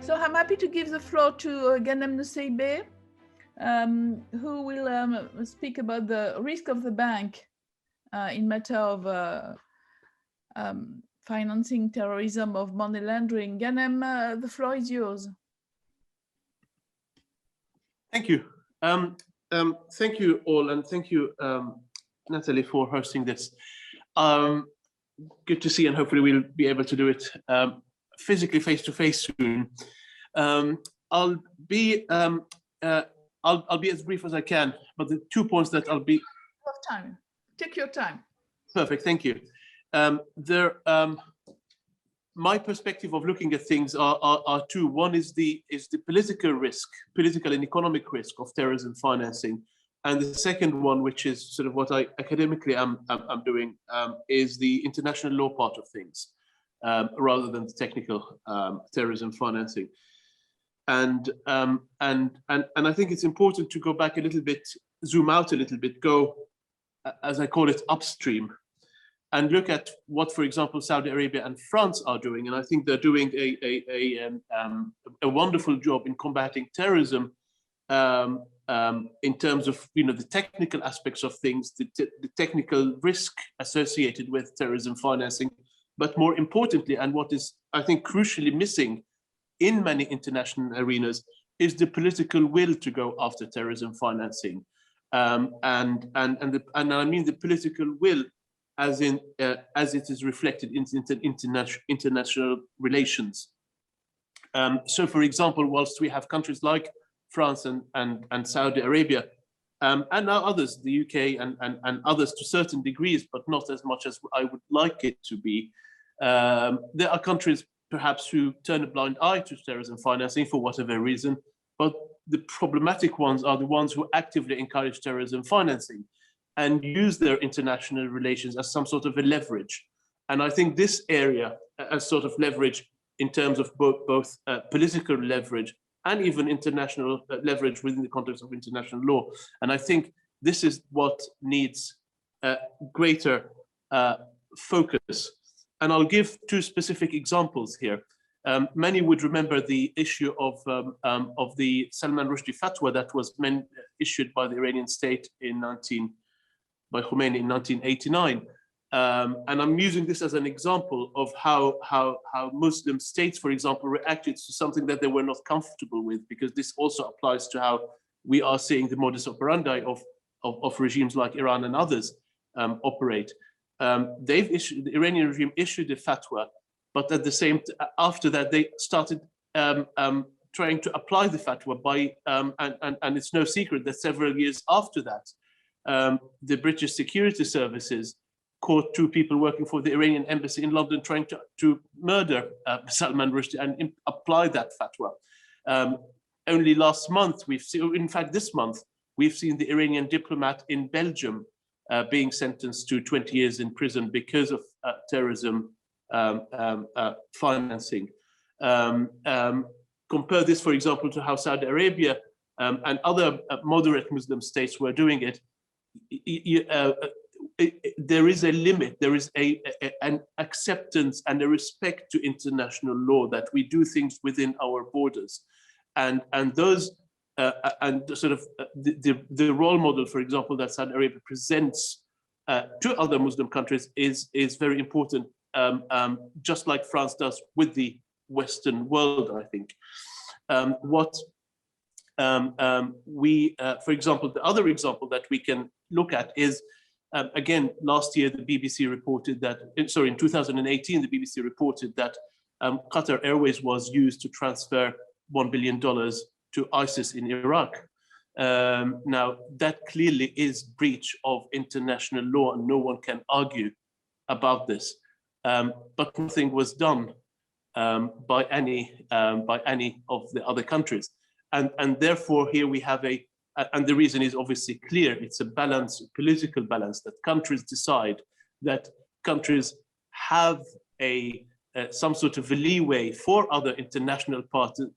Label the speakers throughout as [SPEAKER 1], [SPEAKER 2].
[SPEAKER 1] So I'm happy to give the floor to Gahnem NUSEIBEH, who will speak about the risk of the bank in matter of financing terrorism, of money laundering. Gahnem, the floor is yours.
[SPEAKER 2] Thank you. Thank you all, and thank you, Nathalie, for hosting this. Good to see, and hopefully we'll be able to do it physically face-to-face soon. I'll be as brief as I can, but the 2 points that I'll be...
[SPEAKER 1] Time. Take your time.
[SPEAKER 2] Perfect, thank you. My perspective of looking at things are two. One is the political risk, political and economic risk of terrorism financing, and the second one, which is sort of what I academically am doing, is the international law part of things, rather than the technical terrorism financing. And I think it's important to go back a little bit, zoom out a little bit, go, as I call it, upstream, and look at what, for example, Saudi Arabia and France are doing. And I think they're doing a wonderful job in combating terrorism in terms of, the technical aspects of things, the technical risk associated with terrorism financing. But more importantly, and what is, I think, crucially missing in many international arenas, is the political will to go after terrorism financing. And I mean the political will as it is reflected in international relations. So, for example, whilst we have countries like France and Saudi Arabia, and now others, the UK and others to certain degrees, but not as much as I would like it to be, there are countries perhaps who turn a blind eye to terrorism financing for whatever reason, but the problematic ones are the ones who actively encourage terrorism financing and use their international relations as some sort of a leverage. And I think this area as sort of leverage in terms of both political leverage and even international leverage within the context of international law. And I think this is what needs greater focus. And I'll give two specific examples here. Many would remember the issue of the Salman Rushdie fatwa that was issued by the Iranian state by Khomeini in 1989. And I'm using this as an example of how Muslim states, for example, reacted to something that they were not comfortable with, because this also applies to how we are seeing the modus operandi of regimes like Iran and others operate. The Iranian regime issued a fatwa, but at the same after that they started trying to apply the fatwa and it's no secret that several years after that, the British security services caught two people working for the Iranian embassy in London trying to murder Salman Rushdie and apply that fatwa. Only last month, in fact this month, we've seen the Iranian diplomat in Belgium being sentenced to 20 years in prison because of terrorism financing. Compare this, for example, to how Saudi Arabia and other moderate Muslim states were doing it. There is a limit, there is an acceptance and a respect to international law that we do things within our borders, and those and sort of the role model, for example, that Saudi Arabia presents to other Muslim countries is very important, just like France does with the Western world, I think. For example, the other example that we can look at is, again, last year the BBC reported that, sorry, in 2018 the BBC reported that Qatar Airways was used to transfer $1 billion to ISIS in Iraq. Now that clearly is breach of international law, and no one can argue about this. But nothing was done by any of the other countries. And therefore here we have and the reason is obviously clear, it's a balance, a political balance, that countries decide that countries have some sort of a leeway for other international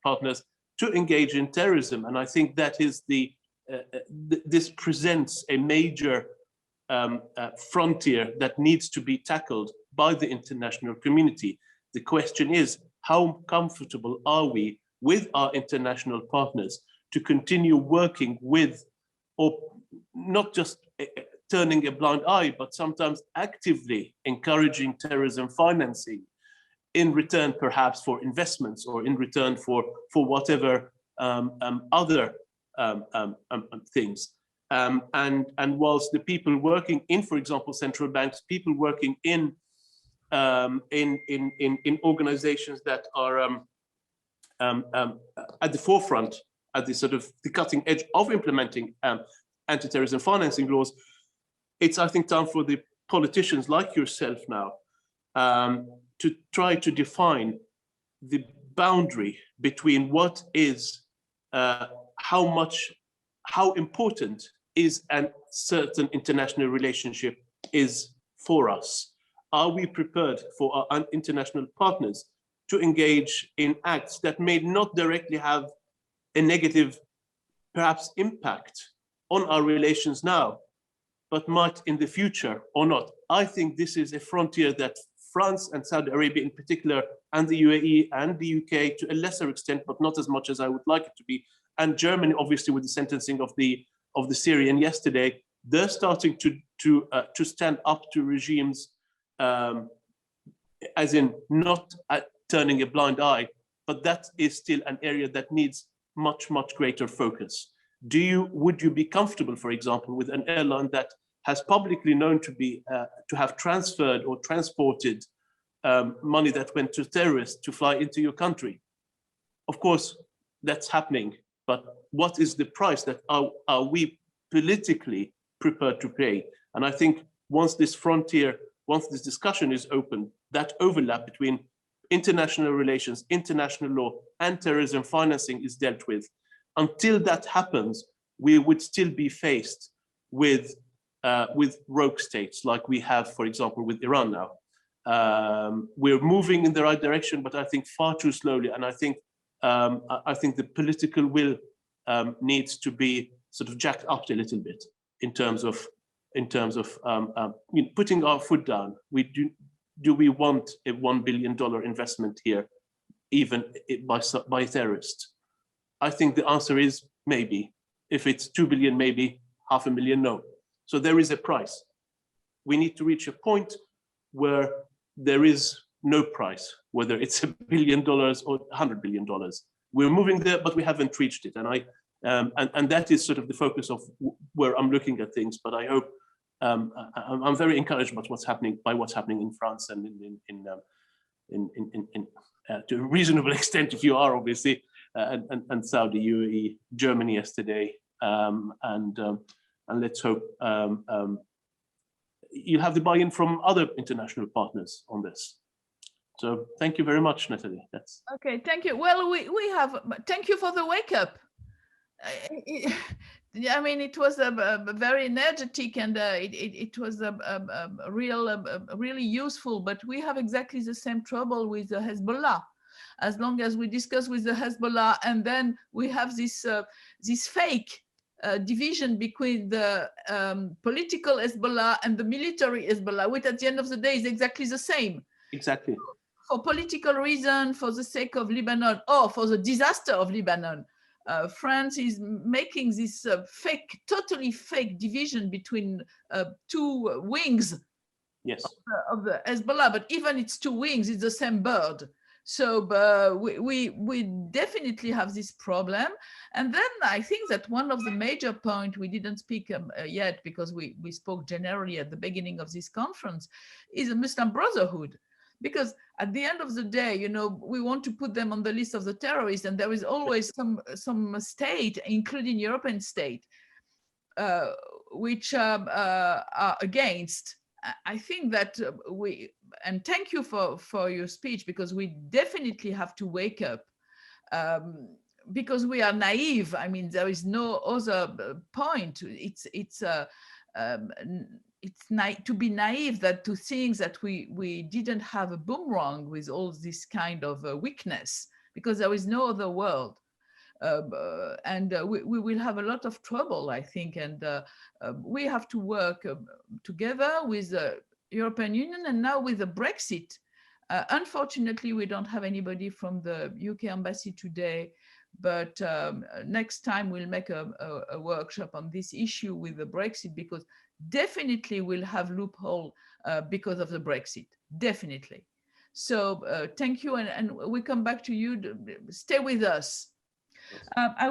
[SPEAKER 2] partners to engage in terrorism. And I think that is this presents a major frontier that needs to be tackled by the international community. The question is, how comfortable are we with our international partners to continue working with, or not just turning a blind eye, but sometimes actively encouraging terrorism financing in return perhaps for investments or in return for whatever other things. And whilst the people working in, for example, central banks, people working in organizations that are at the forefront, at the sort of the cutting edge of implementing anti-terrorism financing laws, it's, I think, time for the politicians like yourself now to try to define the boundary between what is, how important is a certain international relationship is for us. Are we prepared for our international partners to engage in acts that may not directly have a negative, perhaps, impact on our relations now, but might in the future or not? I think this is a frontier that France and Saudi Arabia in particular, and the UAE and the UK to a lesser extent, but not as much as I would like it to be, and Germany, obviously, with the sentencing of the Syrian yesterday, they're starting to stand up to regimes, as in not turning a blind eye, but that is still an area that needs much greater focus. Would you be comfortable, for example, with an airline that has publicly known to have transferred or transported money that went to terrorists to fly into your country? Of course, that's happening, but what is the price that are we politically prepared to pay? And I think once this discussion is open, that overlap between international relations, international law, and terrorism financing is dealt with. Until that happens, we would still be faced with rogue states like we have, for example, with Iran now. We're moving in the right direction, but I think far too slowly. And I think the political will needs to be sort of jacked up a little bit in terms of putting our foot down. Do we want a $1 billion investment here, even by terrorists? I think the answer is maybe. If it's 2 billion, maybe, 500,000, no. So there is a price. We need to reach a point where there is no price, whether it's $1 billion or $100 billion. We're moving there, but we haven't reached it. And that is sort of the focus of where I'm looking at things. But I hope I'm very encouraged by what's happening in France and to a reasonable extent, if you are, obviously, and Saudi, UAE, Germany yesterday, and let's hope you'll have the buy-in from other international partners on this. So thank you very much, Nathalie. That's
[SPEAKER 1] okay. Thank you. Well, we have. Thank you for the wake up. I mean, it was very energetic, and it was really useful. But we have exactly the same trouble with the Hezbollah. As long as we discuss with the Hezbollah, and then we have this fake division between the political Hezbollah and the military Hezbollah, which at the end of the day is exactly the same.
[SPEAKER 2] Exactly.
[SPEAKER 1] For political reason, for the sake of Lebanon, or for the disaster of Lebanon, France is making this totally fake division between two wings,
[SPEAKER 2] yes,
[SPEAKER 1] of the Hezbollah. But even it's two wings, it's the same bird. So we definitely have this problem. And then I think that one of the major points we didn't speak yet, because we spoke generally at the beginning of this conference, is a Muslim Brotherhood. Because at the end of the day, we want to put them on the list of the terrorists, and there is always some state, including European state, which are against. I think that and thank you for your speech, because we definitely have to wake up, because we are naive. I mean, there is no other point. It's to be naive, that to think that we didn't have a boomerang with all this kind of weakness, because there is no other world. And we will have a lot of trouble, I think. And we have to work together with the European Union, and now with the Brexit. Unfortunately, we don't have anybody from the UK embassy today, but next time we'll make a workshop on this issue with the Brexit, because definitely we'll have loophole because of the Brexit, definitely. So thank you, and we come back to you. Stay with us. I